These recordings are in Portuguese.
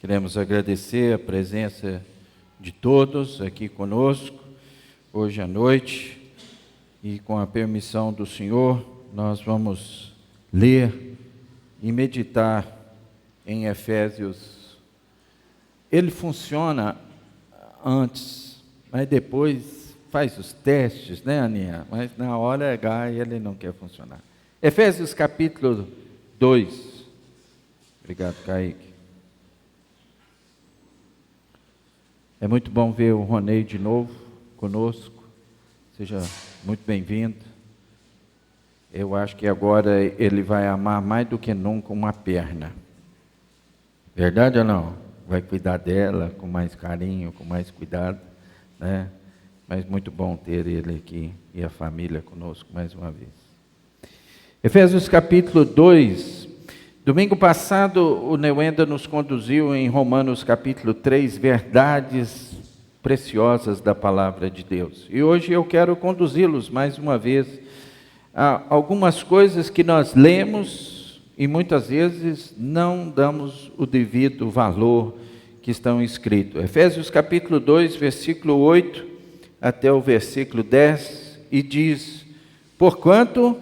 Queremos agradecer a presença de todos aqui conosco, hoje à noite, e com a permissão do Senhor, nós vamos ler e meditar em Efésios. Ele funciona antes, mas depois faz os testes, né, Aninha? Mas na hora H ele não quer funcionar. Efésios capítulo 2. Obrigado, Kaique. É muito bom ver o Ronei de novo conosco. Seja muito bem-vindo. Eu acho que agora ele vai amar mais do que nunca uma perna. Verdade ou não? Vai cuidar dela com mais carinho, com mais cuidado, né? Mas muito bom ter ele aqui e a família conosco mais uma vez. Efésios capítulo 2. Domingo passado, o Neuenda nos conduziu em Romanos capítulo 3, verdades preciosas da palavra de Deus. E hoje eu quero conduzi-los mais uma vez a algumas coisas que nós lemos e muitas vezes não damos o devido valor que estão escritos. Efésios capítulo 2, versículo 8 até o versículo 10, e diz: porquanto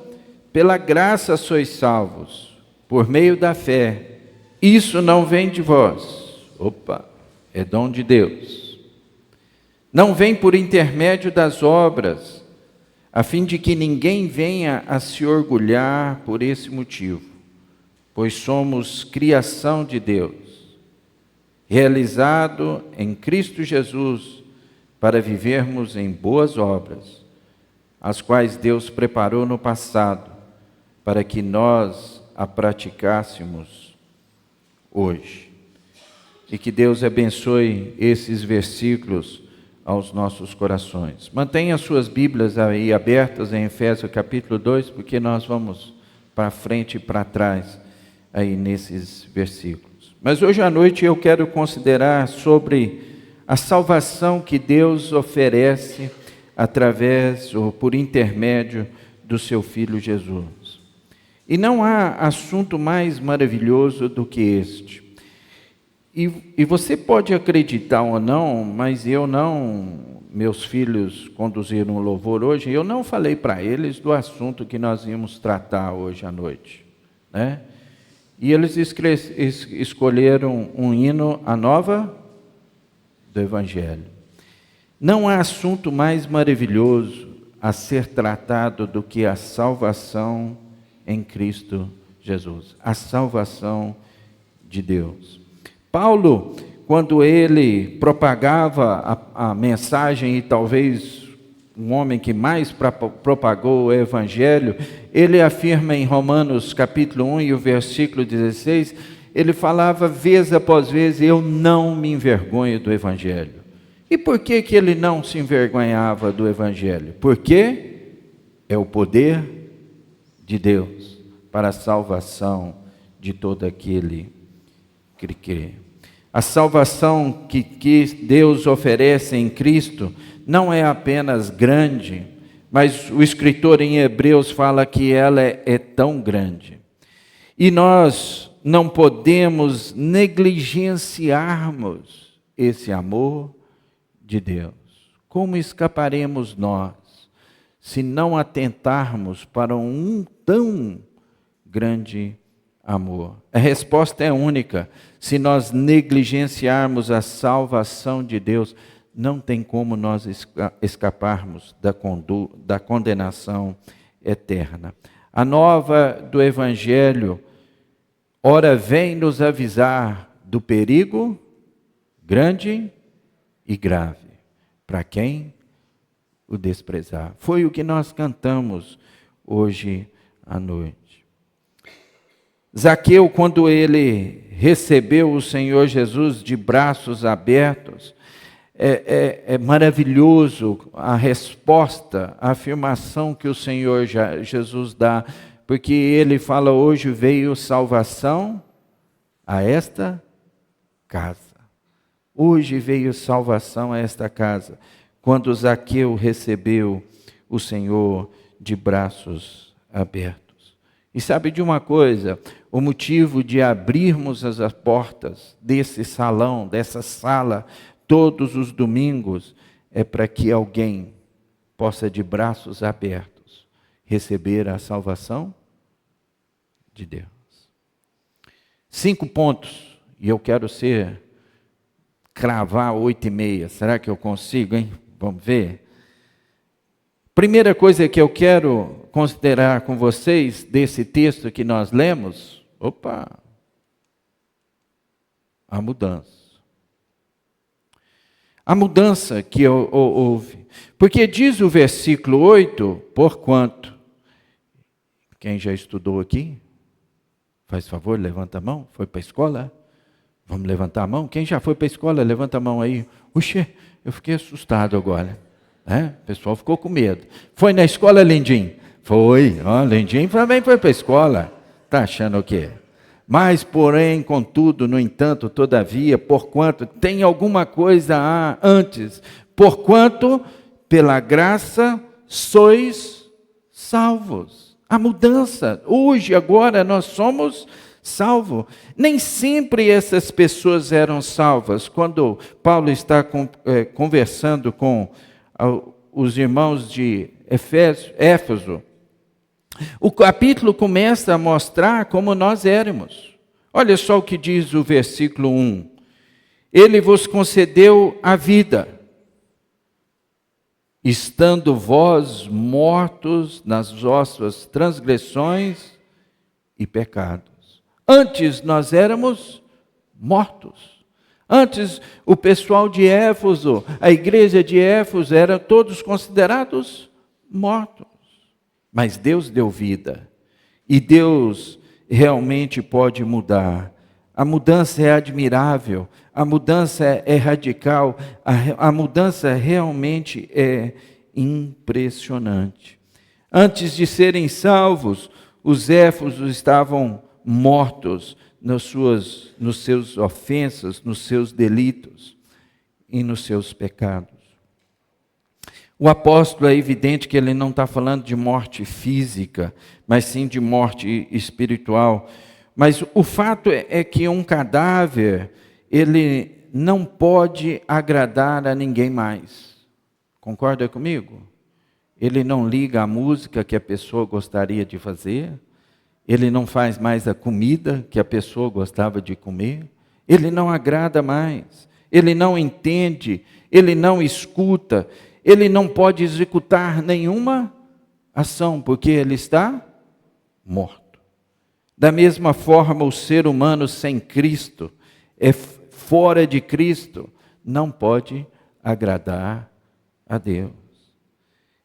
pela graça sois salvos, por meio da fé. Isso não vem de vós. É dom de Deus. Não vem por intermédio das obras, a fim de que ninguém venha a se orgulhar por esse motivo. Pois somos criação de Deus, realizado em Cristo Jesus, para vivermos em boas obras, as quais Deus preparou no passado, para que nós a praticássemos hoje. E que Deus abençoe esses versículos aos nossos corações. Mantenha suas Bíblias aí abertas em Efésios capítulo 2, porque nós vamos para frente e para trás aí nesses versículos. Mas hoje à noite eu quero considerar sobre a salvação que Deus oferece através ou por intermédio do seu Filho Jesus. E não há assunto mais maravilhoso do que este. E você pode acreditar ou não, mas meus filhos conduziram o louvor hoje, eu não falei para eles do assunto que nós íamos tratar hoje à noite, né? E eles escolheram um hino, a nova do Evangelho. Não há assunto mais maravilhoso a ser tratado do que a salvação em Cristo Jesus, a salvação de Deus. Paulo, quando ele propagava a mensagem, e talvez um homem que mais propagou o Evangelho, ele afirma em Romanos capítulo 1 e o versículo 16, ele falava vez após vez: eu não me envergonho do Evangelho. E por que ele não se envergonhava do Evangelho? Porque é o poder de Deus para a salvação de todo aquele que crê. A salvação que Deus oferece em Cristo não é apenas grande, mas o escritor em Hebreus fala que ela é tão grande. E nós não podemos negligenciarmos esse amor de Deus. Como escaparemos nós se não atentarmos para um tão grande amor? A resposta é única. Se nós negligenciarmos a salvação de Deus, não tem como nós escaparmos da condenação eterna. A nova do Evangelho, ora, vem nos avisar do perigo grande e grave para quem o desprezar. Foi o que nós cantamos hoje à noite. Zaqueu, quando ele recebeu o Senhor Jesus de braços abertos, é maravilhoso a resposta, a afirmação que o Senhor Jesus dá, porque ele fala: hoje veio salvação a esta casa. Hoje veio salvação a esta casa, quando Zaqueu recebeu o Senhor de braços abertos. E sabe de uma coisa? O motivo de abrirmos as portas desse salão, dessa sala, todos os domingos, é para que alguém possa, de braços abertos, receber a salvação de Deus. 5 pontos, e eu quero cravar 8:30. Será que eu consigo, hein? Vamos ver. Primeira coisa que eu quero considerar com vocês desse texto que nós lemos, a mudança. A mudança que houve. Porque diz o versículo 8, porquanto. Quem já estudou aqui? Faz favor, levanta a mão. Foi para a escola? Vamos levantar a mão? Quem já foi para a escola, levanta a mão aí. Puxa, eu fiquei assustado agora. O pessoal ficou com medo. Foi na escola, Lindim? Foi. Lindim também foi para a escola. Está achando o quê? Mas, porém, contudo, no entanto, todavia, porquanto, tem alguma coisa antes. Porquanto, pela graça, sois salvos. A mudança. Hoje, agora, nós somos salvos. Nem sempre essas pessoas eram salvas. Quando Paulo está conversando com os irmãos de Éfeso, o capítulo começa a mostrar como nós éramos. Olha só o que diz o versículo 1. Ele vos concedeu a vida, estando vós mortos nas vossas transgressões e pecados. Antes nós éramos mortos. Antes, o pessoal de Éfeso, a igreja de Éfeso, eram todos considerados mortos. Mas Deus deu vida. E Deus realmente pode mudar. A mudança é admirável. A mudança é radical. A mudança realmente é impressionante. Antes de serem salvos, os éfesos estavam mortos nos seus ofensas, nos seus delitos e nos seus pecados. O apóstolo é evidente que ele não está falando de morte física, mas sim de morte espiritual. Mas o fato é que um cadáver, ele não pode agradar a ninguém mais. Concorda comigo? Ele não liga a música que a pessoa gostaria de fazer. Ele não faz mais a comida que a pessoa gostava de comer. Ele não agrada mais. Ele não entende. Ele não escuta. Ele não pode executar nenhuma ação, porque ele está morto. Da mesma forma, o ser humano sem Cristo, fora de Cristo, não pode agradar a Deus.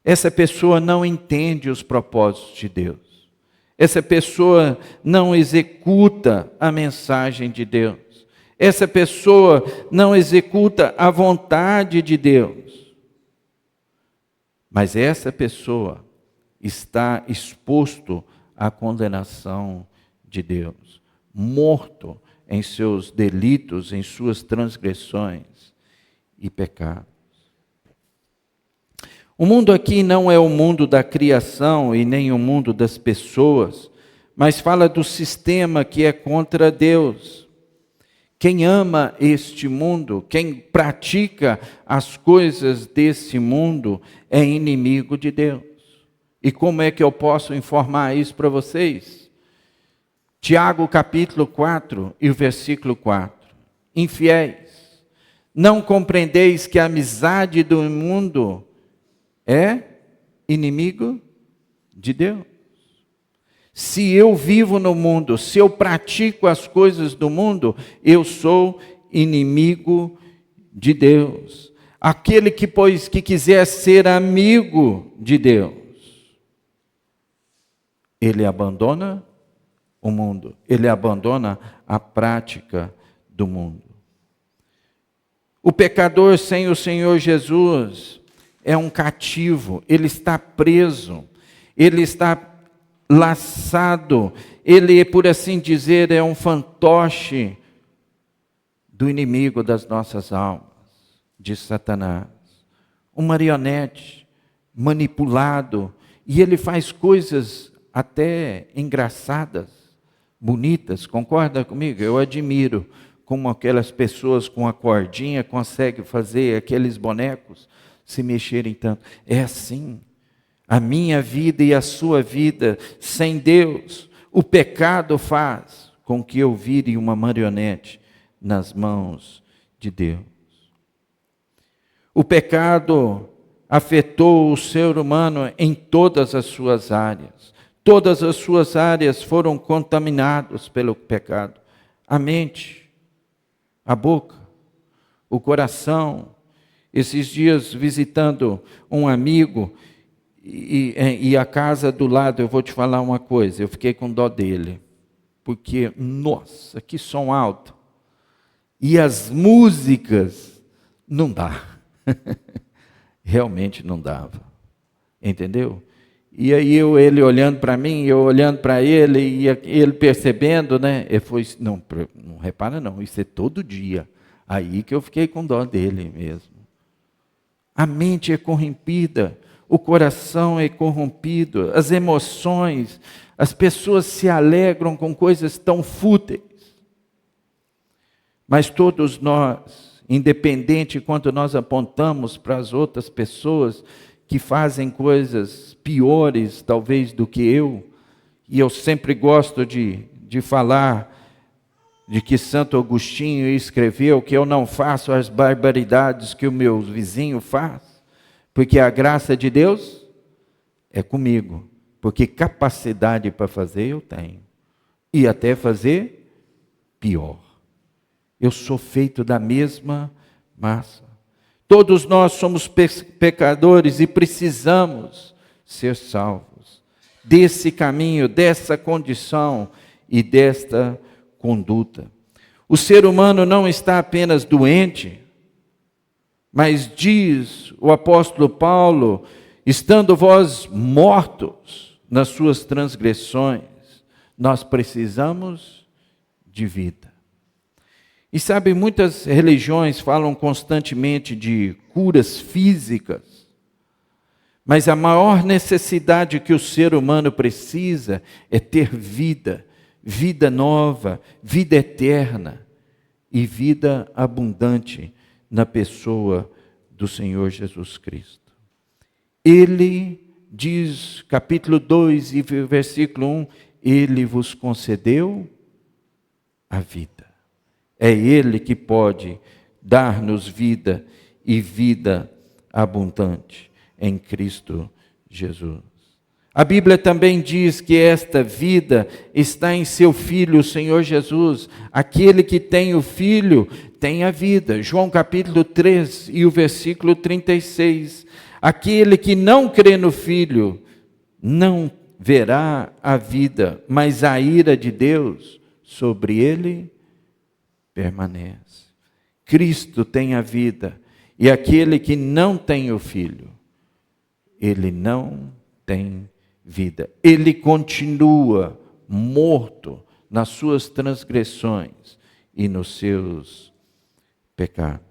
Essa pessoa não entende os propósitos de Deus. Essa pessoa não executa a mensagem de Deus. Essa pessoa não executa a vontade de Deus. Mas essa pessoa está exposto à condenação de Deus, morto em seus delitos, em suas transgressões e pecados. O mundo aqui não é o mundo da criação e nem o mundo das pessoas, mas fala do sistema que é contra Deus. Quem ama este mundo, quem pratica as coisas desse mundo, é inimigo de Deus. E como é que eu posso informar isso para vocês? Tiago capítulo 4 e o versículo 4. Infiéis, não compreendeis que a amizade do mundo é inimigo de Deus? Se eu vivo no mundo, se eu pratico as coisas do mundo, eu sou inimigo de Deus. Aquele que quiser ser amigo de Deus, ele abandona o mundo, ele abandona a prática do mundo. O pecador sem o Senhor Jesus é um cativo, ele está preso, ele está laçado, ele, por assim dizer, é um fantoche do inimigo das nossas almas, de Satanás. Um marionete manipulado, e ele faz coisas até engraçadas, bonitas, concorda comigo? Eu admiro como aquelas pessoas com a cordinha conseguem fazer aqueles bonecos se mexerem tanto. É assim, a minha vida e a sua vida sem Deus, o pecado faz com que eu vire uma marionete nas mãos de Deus. O pecado afetou o ser humano em todas as suas áreas. Todas as suas áreas foram contaminadas pelo pecado. A mente, a boca, o coração. Esses dias visitando um amigo e a casa do lado, eu vou te falar uma coisa, eu fiquei com dó dele. Porque, nossa, que som alto. E as músicas, não dá. Realmente não dava. Entendeu? E aí ele olhando para mim, eu olhando para ele, e ele percebendo, né? Ele foi, não repara não, isso é todo dia. Aí que eu fiquei com dó dele mesmo. A mente é corrompida, o coração é corrompido, as emoções, as pessoas se alegram com coisas tão fúteis. Mas todos nós, independente quanto nós apontamos para as outras pessoas que fazem coisas piores, talvez, do que eu, e eu sempre gosto de falar de que Santo Agostinho escreveu que eu não faço as barbaridades que o meu vizinho faz, porque a graça de Deus é comigo, porque capacidade para fazer eu tenho, e até fazer pior. Eu sou feito da mesma massa. Todos nós somos pecadores e precisamos ser salvos desse caminho, dessa condição e desta conduta. O ser humano não está apenas doente, mas diz o apóstolo Paulo, estando vós mortos nas suas transgressões, nós precisamos de vida. E sabe, muitas religiões falam constantemente de curas físicas, mas a maior necessidade que o ser humano precisa é ter vida, vida nova, vida eterna e vida abundante na pessoa do Senhor Jesus Cristo. Ele diz, capítulo 2 e versículo 1, Ele vos concedeu a vida. É Ele que pode dar-nos vida e vida abundante em Cristo Jesus. A Bíblia também diz que esta vida está em seu Filho, o Senhor Jesus. Aquele que tem o Filho tem a vida. João capítulo 3 e o versículo 36. Aquele que não crê no Filho não verá a vida, mas a ira de Deus sobre ele permanece. Cristo tem a vida, e aquele que não tem o Filho, ele não tem vida. Ele continua morto nas suas transgressões e nos seus pecados.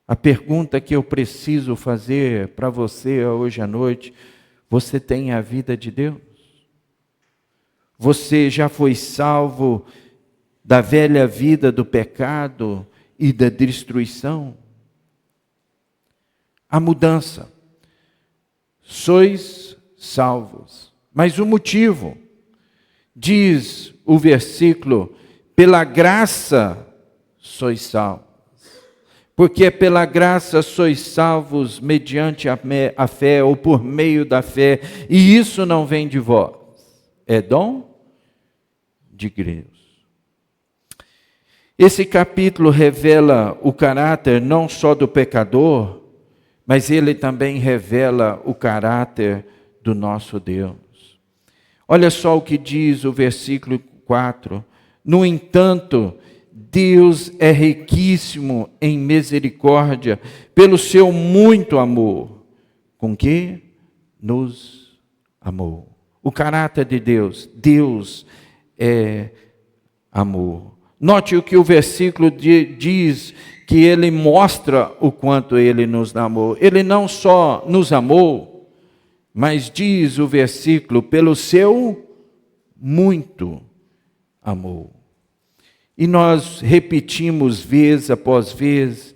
A pergunta que eu preciso fazer para você hoje à noite: você tem a vida de Deus? Você já foi salvo da velha vida do pecado e da destruição? A mudança. Sois salvos. Mas o motivo, diz o versículo, pela graça sois salvos. Porque pela graça sois salvos mediante a fé ou por meio da fé, e isso não vem de vós, é dom de Deus. Esse capítulo revela o caráter não só do pecador, mas ele também revela o caráter do nosso Deus. Olha só o que diz o versículo 4. No entanto, Deus é riquíssimo em misericórdia, pelo seu muito amor, com que nos amou. O caráter de Deus, Deus é amor. Note o que o versículo diz, que ele mostra o quanto ele nos amou. Ele não só nos amou, mas diz o versículo, pelo seu muito amor. E nós repetimos vez após vez,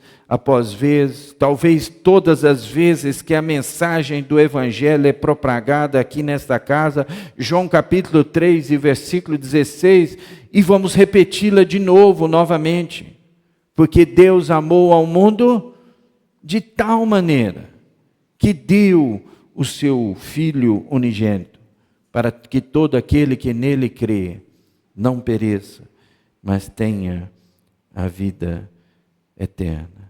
talvez todas as vezes que a mensagem do Evangelho é propagada aqui nesta casa, João capítulo 3 e versículo 16, e vamos repeti-la de novo, novamente. Porque Deus amou ao mundo de tal maneira que deu o seu Filho unigênito, para que todo aquele que nele crê não pereça, mas tenha a vida eterna.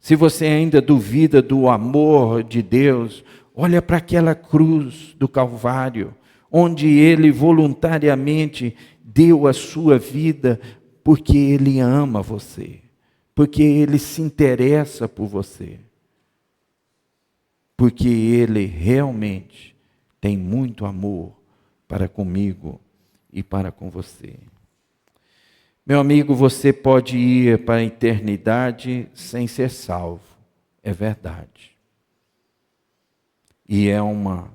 Se você ainda duvida do amor de Deus, olha para aquela cruz do Calvário, onde Ele voluntariamente deu a sua vida, porque Ele ama você, porque Ele se interessa por você, porque Ele realmente tem muito amor para comigo e para com você. Meu amigo, você pode ir para a eternidade sem ser salvo, é verdade. E é uma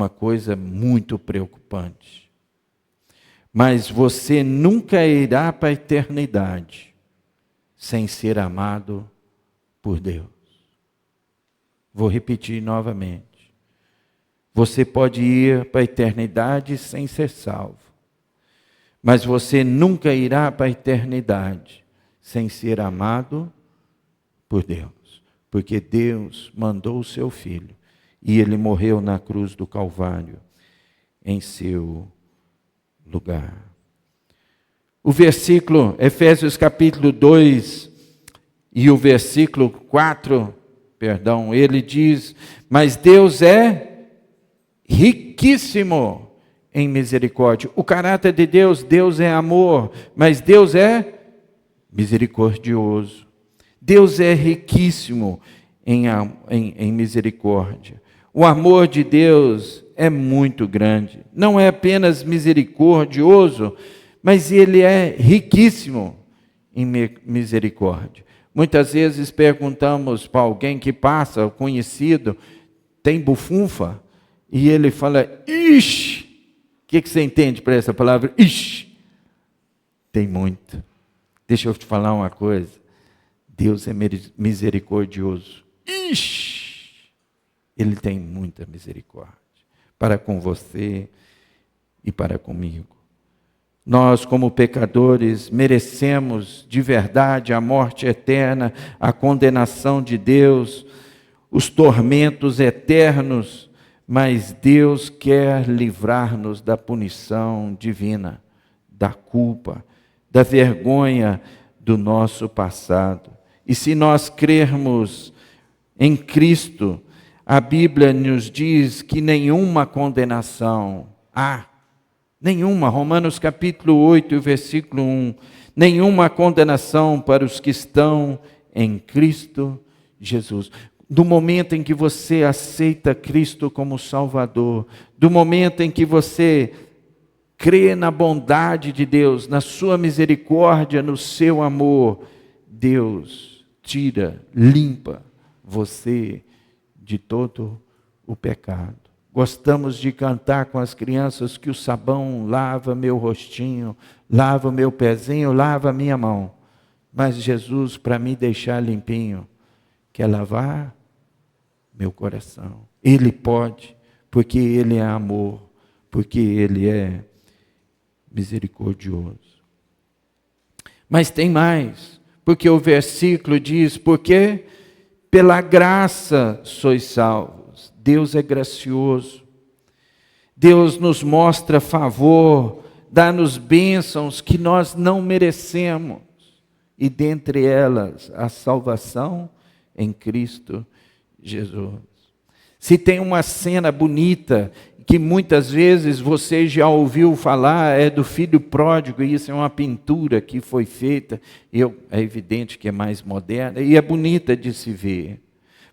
coisa muito preocupante. Mas você nunca irá para a eternidade sem ser amado por Deus. Vou repetir novamente. Você pode ir para a eternidade sem ser salvo. Mas você nunca irá para a eternidade sem ser amado por Deus. Porque Deus mandou o seu Filho e Ele morreu na cruz do Calvário em seu lugar. O versículo, Efésios capítulo 2 e o versículo 4, ele diz, mas Deus é riquíssimo em misericórdia. O caráter de Deus, Deus é amor, mas Deus é misericordioso. Deus é riquíssimo em misericórdia. O amor de Deus é muito grande. Não é apenas misericordioso, mas Ele é riquíssimo em misericórdia. Muitas vezes perguntamos para alguém que passa, conhecido, tem bufunfa, e ele fala, ixi! O que você entende para essa palavra? Ixi! Tem muito. Deixa eu te falar uma coisa. Deus é misericordioso. Ixi! Ele tem muita misericórdia para com você e para comigo. Nós, como pecadores, merecemos de verdade a morte eterna, a condenação de Deus, os tormentos eternos, mas Deus quer livrar-nos da punição divina, da culpa, da vergonha do nosso passado. E se nós crermos em Cristo, a Bíblia nos diz que nenhuma condenação há. Nenhuma, Romanos capítulo 8, versículo 1, nenhuma condenação para os que estão em Cristo Jesus. Do momento em que você aceita Cristo como Salvador, do momento em que você crê na bondade de Deus, na sua misericórdia, no seu amor, Deus tira, limpa você de todo o pecado. Gostamos de cantar com as crianças que o sabão lava meu rostinho, lava meu pezinho, lava a minha mão. Mas Jesus, para me deixar limpinho, quer lavar meu coração. Ele pode, porque Ele é amor, porque Ele é misericordioso. Mas tem mais, porque o versículo diz, porque pela graça sois salvos. Deus é gracioso. Deus nos mostra favor, dá-nos bênçãos que nós não merecemos. E dentre elas, a salvação em Cristo Jesus. Se tem uma cena bonita, que muitas vezes você já ouviu falar, é do filho pródigo, e isso é uma pintura que foi feita, é evidente que é mais moderna, e é bonita de se ver.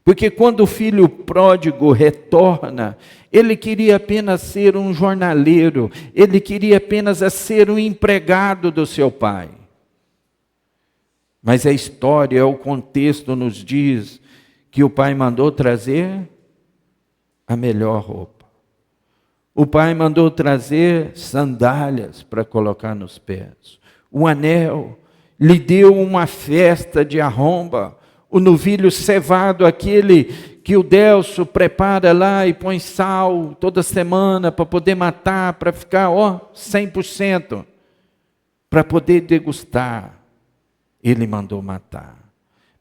Porque quando o filho pródigo retorna, ele queria apenas ser um jornaleiro, ele queria apenas ser um empregado do seu pai. Mas a história, o contexto nos diz que o pai mandou trazer a melhor roupa. O pai mandou trazer sandálias para colocar nos pés. O anel, lhe deu uma festa de arromba. O novilho cevado, aquele que o Delso prepara lá e põe sal toda semana para poder matar, para ficar 100%, para poder degustar. Ele mandou matar.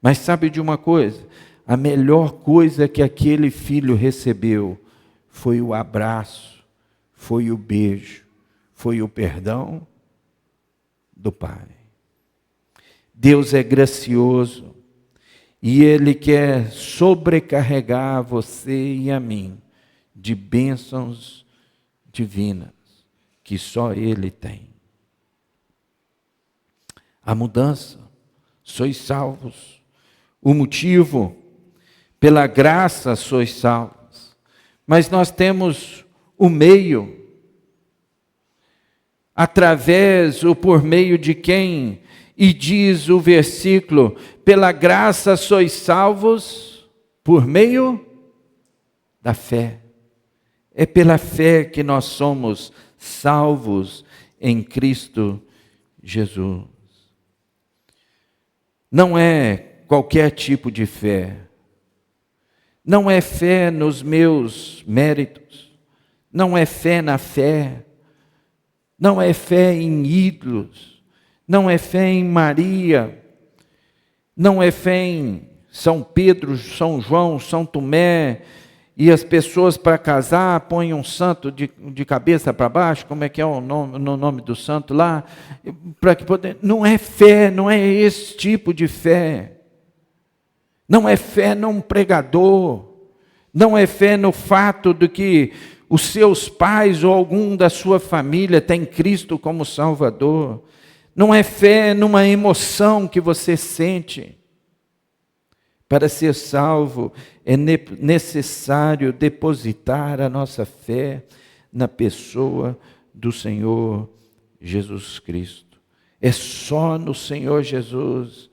Mas sabe de uma coisa? A melhor coisa que aquele filho recebeu foi o abraço, foi o beijo, foi o perdão do pai. Deus é gracioso e Ele quer sobrecarregar você e a mim de bênçãos divinas que só Ele tem. A mudança, sois salvos. O motivo, pela graça sois salvos. Mas nós temos o meio, através ou por meio de quem? E diz o versículo, pela graça sois salvos por meio da fé. É pela fé que nós somos salvos em Cristo Jesus. Não é qualquer tipo de fé. Não é fé nos meus méritos. Não é fé na fé. Não é fé em ídolos. Não é fé em Maria, não é fé em São Pedro, São João, São Tomé, e as pessoas para casar põem um santo de cabeça para baixo, como é que é o nome do santo lá? Para que poder... Não é fé, não é esse tipo de fé. Não é fé num pregador, não é fé no fato de que os seus pais ou algum da sua família tem Cristo como Salvador. Não é fé numa emoção que você sente. Para ser salvo, é necessário depositar a nossa fé na pessoa do Senhor Jesus Cristo. É só no Senhor Jesus,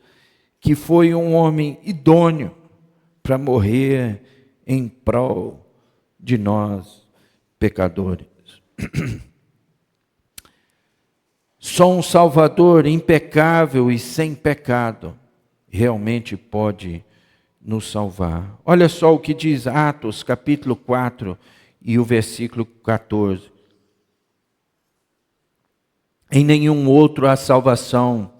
que foi um homem idôneo para morrer em prol de nós, pecadores. Só um Salvador impecável e sem pecado realmente pode nos salvar. Olha só o que diz Atos, capítulo 4 e o versículo 14. Em nenhum outro há salvação,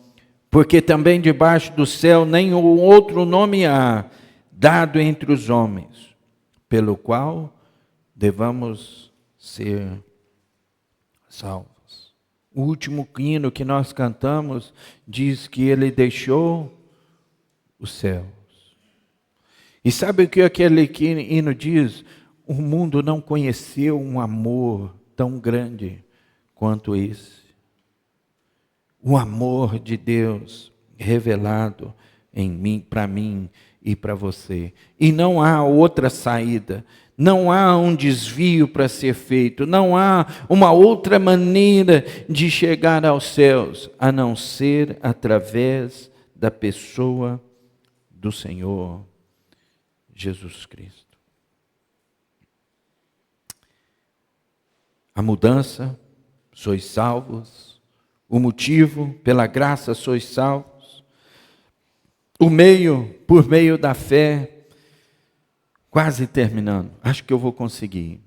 porque também debaixo do céu nenhum outro nome há dado entre os homens, pelo qual devamos ser salvos. O último hino que nós cantamos diz que Ele deixou os céus. E sabe o que aquele hino diz? O mundo não conheceu um amor tão grande quanto esse. O amor de Deus revelado em mim, para mim e para você. E não há outra saída. Não há um desvio para ser feito, não há uma outra maneira de chegar aos céus, a não ser através da pessoa do Senhor Jesus Cristo. A mudança, sois salvos. O motivo, pela graça sois salvos. O meio, por meio da fé. Quase terminando, acho que eu vou conseguir.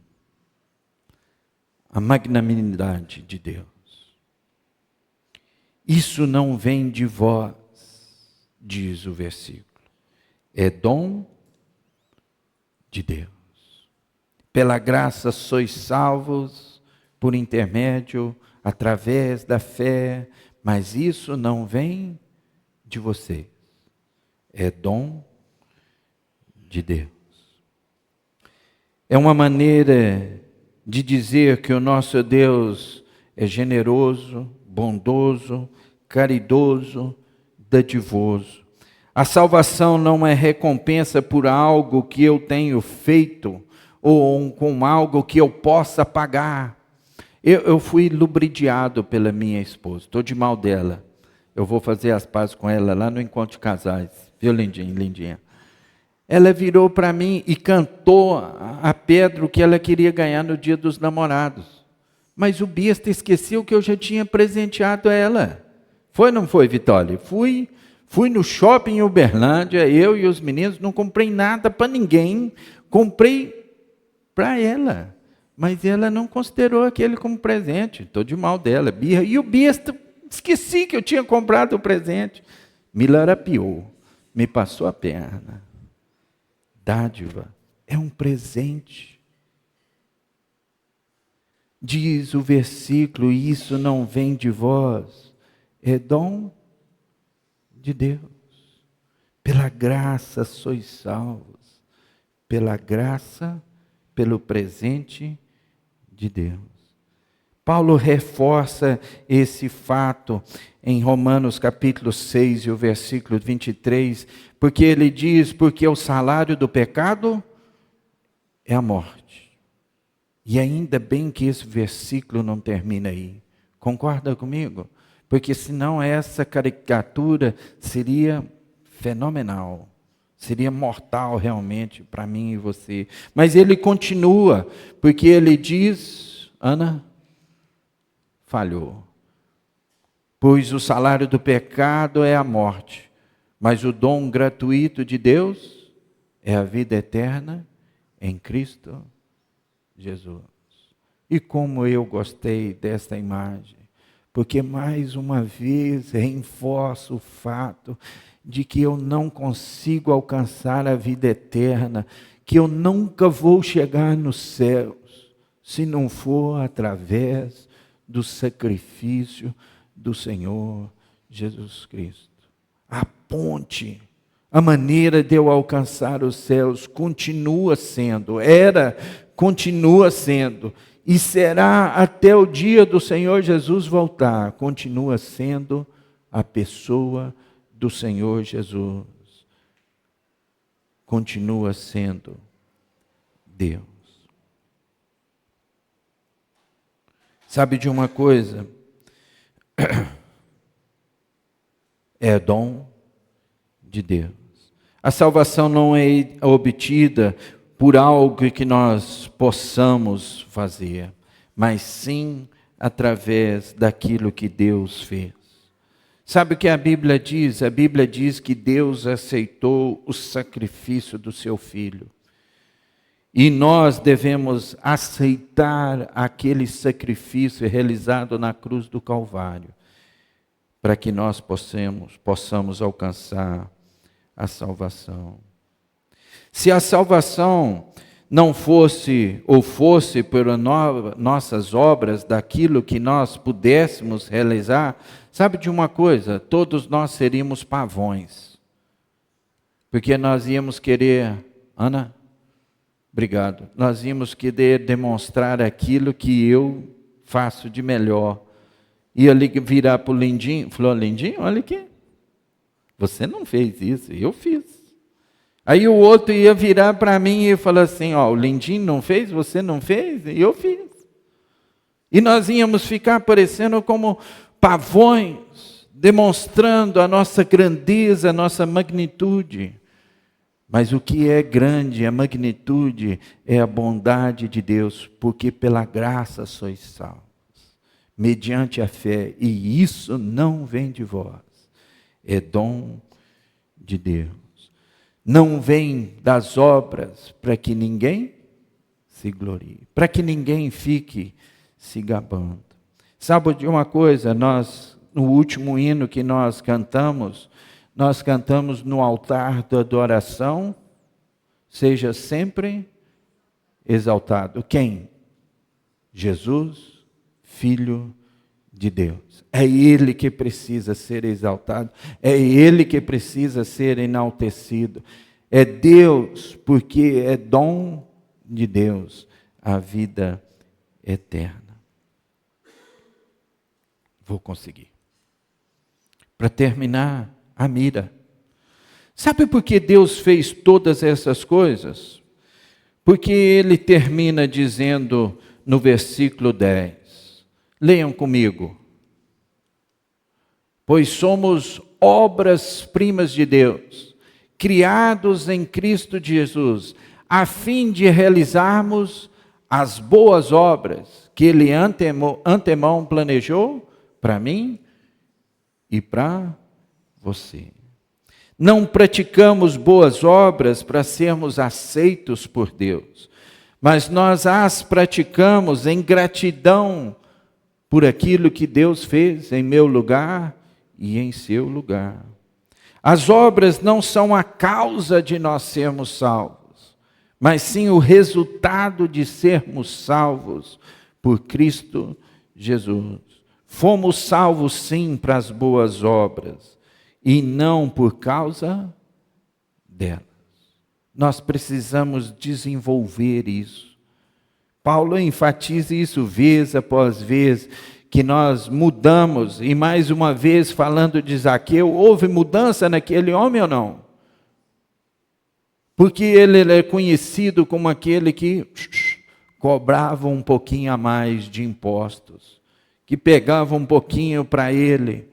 A magnanimidade de Deus. Isso não vem de vós, diz o versículo. É dom de Deus. Pela graça sois salvos, por intermédio, através da fé, mas isso não vem de vocês. É dom de Deus. É uma maneira de dizer que o nosso Deus é generoso, bondoso, caridoso, dadivoso. A salvação não é recompensa por algo que eu tenho feito ou com algo que eu possa pagar. Eu fui lubridiado pela minha esposa, estou de mal dela. Eu vou fazer as pazes com ela lá no encontro de casais. Viu, lindinha, lindinha? ela virou para mim e cantou a pedra o que ela queria ganhar no Dia dos Namorados. Mas o besta esqueceu que eu já tinha presenteado ela. Foi ou não foi, Vitória? Fui no shopping em Uberlândia, eu e os meninos, não comprei nada para ninguém, comprei para ela. Mas ela não considerou aquele como presente. Estou de mal dela, birra. E o besta, esqueci que eu tinha comprado o presente. Me larapiou, me passou a perna. Dádiva é um presente. Diz o versículo, isso não vem de vós, é dom de Deus. Pela graça sois salvos, pela graça, pelo presente de Deus. Paulo reforça esse fato em Romanos capítulo 6 e o versículo 23, porque ele diz, porque o salário do pecado é a morte. E ainda bem que esse versículo não termina aí. Concorda comigo? Porque senão essa caricatura seria fenomenal. Seria mortal realmente para mim e você. Mas ele continua, porque ele diz, Ana, falhou. Pois o salário do pecado é a morte, mas o dom gratuito de Deus é a vida eterna em Cristo Jesus. E como eu gostei desta imagem, porque mais uma vez reforça o fato de que eu não consigo alcançar a vida eterna, que eu nunca vou chegar nos céus, se não for através do sacrifício do Senhor Jesus Cristo. A ponte, a maneira de eu alcançar os céus continua sendo, continua sendo, e será até o dia do Senhor Jesus voltar, continua sendo a pessoa do Senhor Jesus. Continua sendo Deus. Sabe de uma coisa? É dom de Deus. A salvação não é obtida por algo que nós possamos fazer, mas sim através daquilo que Deus fez. Sabe o que a Bíblia diz? A Bíblia diz que Deus aceitou o sacrifício do seu Filho. E nós devemos aceitar aquele sacrifício realizado na cruz do Calvário, para que nós possamos alcançar a salvação. Se a salvação não fosse, ou fosse por nossas obras, daquilo que nós pudéssemos realizar, sabe de uma coisa? Todos nós seríamos pavões. Porque nós íamos querer, Ana, obrigado, nós íamos querer demonstrar aquilo que eu faço de melhor. Ia virar para o Lindinho, falou, Lindinho, olha aqui, você não fez isso, eu fiz. Aí o outro ia virar para mim e falar assim, ó, o Lindinho não fez, você não fez, e eu fiz. E nós íamos ficar parecendo como pavões, demonstrando a nossa grandeza, a nossa magnitude. Mas o que é grande, a magnitude, é a bondade de Deus, porque pela graça sois salvos, mediante a fé, e isso não vem de vós, é dom de Deus. Não vem das obras para que ninguém se glorie, para que ninguém fique se gabando. Sabe de uma coisa? Nós, no último hino que nós cantamos no altar da adoração, seja sempre exaltado. Quem? Jesus, Filho de Deus. É Ele que precisa ser exaltado, é Ele que precisa ser enaltecido. É Deus, porque é dom de Deus a vida eterna. Vou conseguir. Para terminar, a mira. Sabe por que Deus fez todas essas coisas? Porque Ele termina dizendo no versículo 10, leiam comigo. Pois somos obras-primas de Deus, criados em Cristo Jesus, a fim de realizarmos as boas obras que Ele antemão planejou para mim e para você. Não praticamos boas obras para sermos aceitos por Deus, mas nós as praticamos em gratidão por aquilo que Deus fez em meu lugar e em seu lugar. As obras não são a causa de nós sermos salvos, mas sim o resultado de sermos salvos por Cristo Jesus. Fomos salvos sim para as boas obras, e não por causa delas. Nós precisamos desenvolver isso. Paulo enfatiza isso vez após vez, que nós mudamos, e mais uma vez falando de Zaqueu, houve mudança naquele homem ou não? Porque ele é conhecido como aquele que cobrava um pouquinho a mais de impostos, que pegava um pouquinho para ele.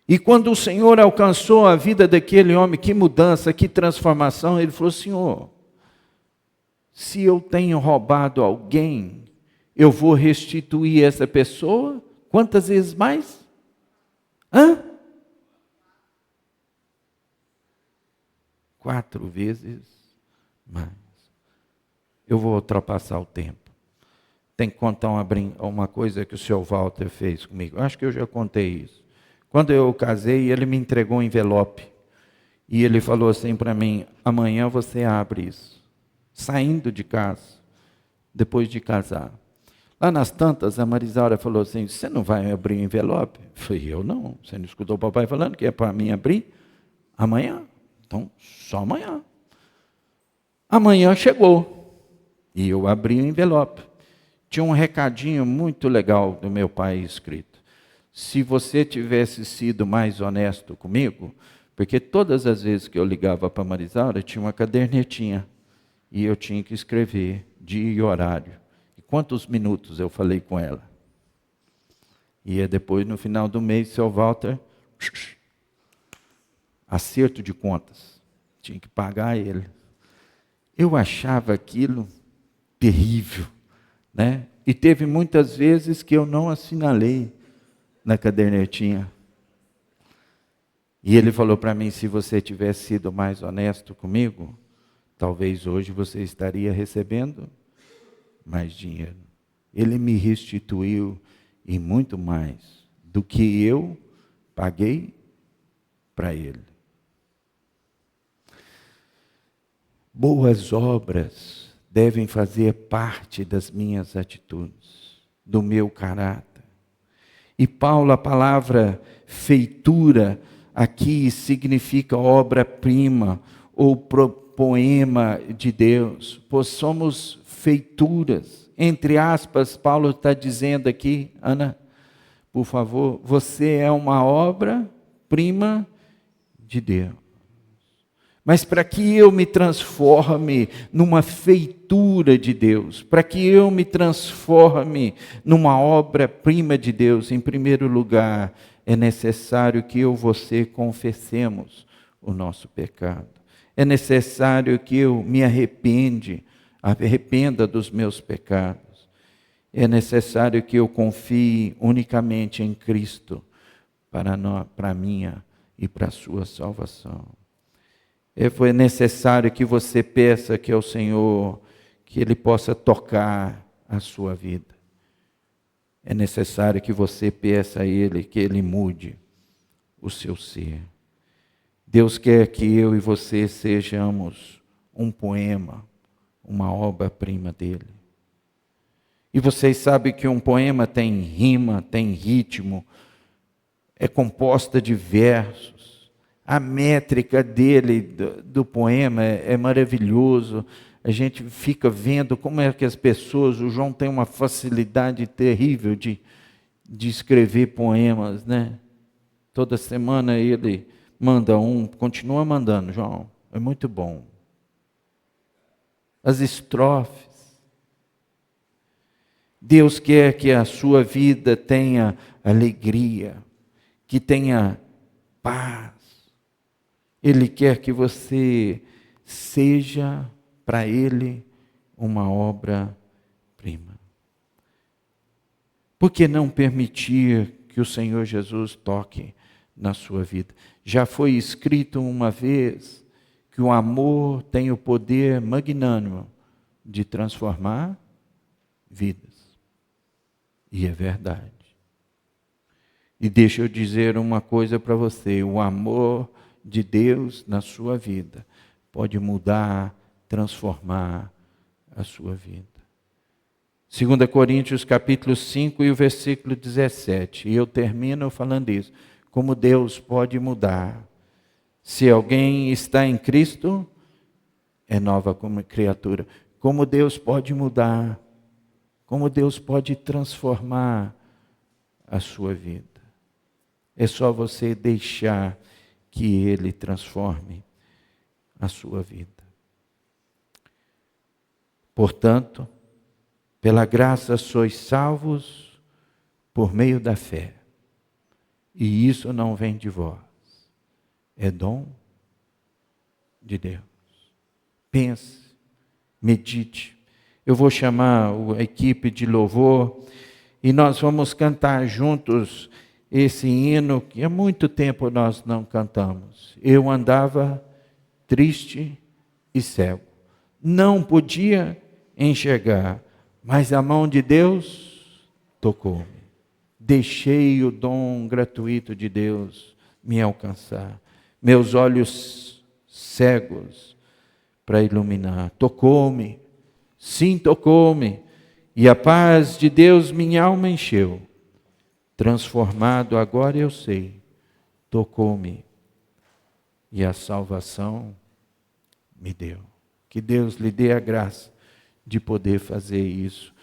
E quando o Senhor alcançou a vida daquele homem, que mudança, que transformação, ele falou: Senhor, se eu tenho roubado alguém, eu vou restituir essa pessoa, quantas vezes mais? 4 vezes mais. Eu vou ultrapassar o tempo. Tem que contar uma coisa que o senhor Walter fez comigo. Acho que eu já contei isso. Quando eu casei, ele me entregou um envelope. E ele falou assim para mim: amanhã você abre isso. Saindo de casa, depois de casar. Lá nas tantas, a Marisaura falou assim: você não vai abrir o envelope? Eu falei: eu não. Você não escutou o papai falando que é para mim abrir? Amanhã. Então, só amanhã. Amanhã chegou. E eu abri o envelope. Tinha um recadinho muito legal do meu pai escrito: se você tivesse sido mais honesto comigo, porque todas as vezes que eu ligava para a Marisaura, tinha uma cadernetinha, e eu tinha que escrever dia e horário, e quantos minutos eu falei com ela. E depois, no final do mês, seu Walter, acerto de contas, tinha que pagar ele. Eu achava aquilo terrível, né? E teve muitas vezes que eu não assinalei na cadernetinha. E ele falou para mim: se você tivesse sido mais honesto comigo, talvez hoje você estaria recebendo mais dinheiro. Ele me restituiu e muito mais do que eu paguei para ele. Boas obras devem fazer parte das minhas atitudes, do meu caráter. E Paulo, a palavra feitura aqui significa obra-prima ou poema de Deus, pois somos feituras. Entre aspas, Paulo está dizendo aqui: Ana, por favor, você é uma obra-prima de Deus. Mas para que eu me transforme numa feitura de Deus, para que eu me transforme numa obra-prima de Deus, em primeiro lugar, é necessário que eu e você confessemos o nosso pecado. É necessário que eu me arrependa dos meus pecados. É necessário que eu confie unicamente em Cristo para a minha e para a sua salvação. Foi necessário que você peça que ao Senhor, que Ele possa tocar a sua vida. É necessário que você peça a Ele que Ele mude o seu ser. Deus quer que eu e você sejamos um poema, uma obra-prima dEle. E vocês sabem que um poema tem rima, tem ritmo, é composta de versos. A métrica dele, do poema, é maravilhoso. A gente fica vendo como é que as pessoas, o João tem uma facilidade terrível de escrever poemas, né? Toda semana ele manda um, continua mandando, João, é muito bom. As estrofes. Deus quer que a sua vida tenha alegria, que tenha paz. Ele quer que você seja para Ele uma obra-prima. Por que não permitir que o Senhor Jesus toque na sua vida? Já foi escrito uma vez que o amor tem o poder magnânimo de transformar vidas. E é verdade. E deixa eu dizer uma coisa para você: o amor de Deus na sua vida pode mudar, transformar a sua vida. 2 Coríntios capítulo 5 e o versículo 17. E eu termino falando isso. Como Deus pode mudar. Se alguém está em Cristo, é nova como criatura. Como Deus pode mudar. Como Deus pode transformar a sua vida. É só você deixar que Ele transforme a sua vida. Portanto, pela graça sois salvos por meio da fé. E isso não vem de vós. É dom de Deus. Pense, medite. Eu vou chamar a equipe de louvor e nós vamos cantar juntos esse hino que há muito tempo nós não cantamos. Eu andava triste e cego. Não podia enxergar, mas a mão de Deus tocou-me. Deixei o dom gratuito de Deus me alcançar. Meus olhos cegos para iluminar. Tocou-me, sim, tocou-me. E a paz de Deus minha alma encheu. Transformado agora eu sei, tocou-me. E a salvação me deu. Que Deus lhe dê a graça de poder fazer isso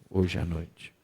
hoje à noite.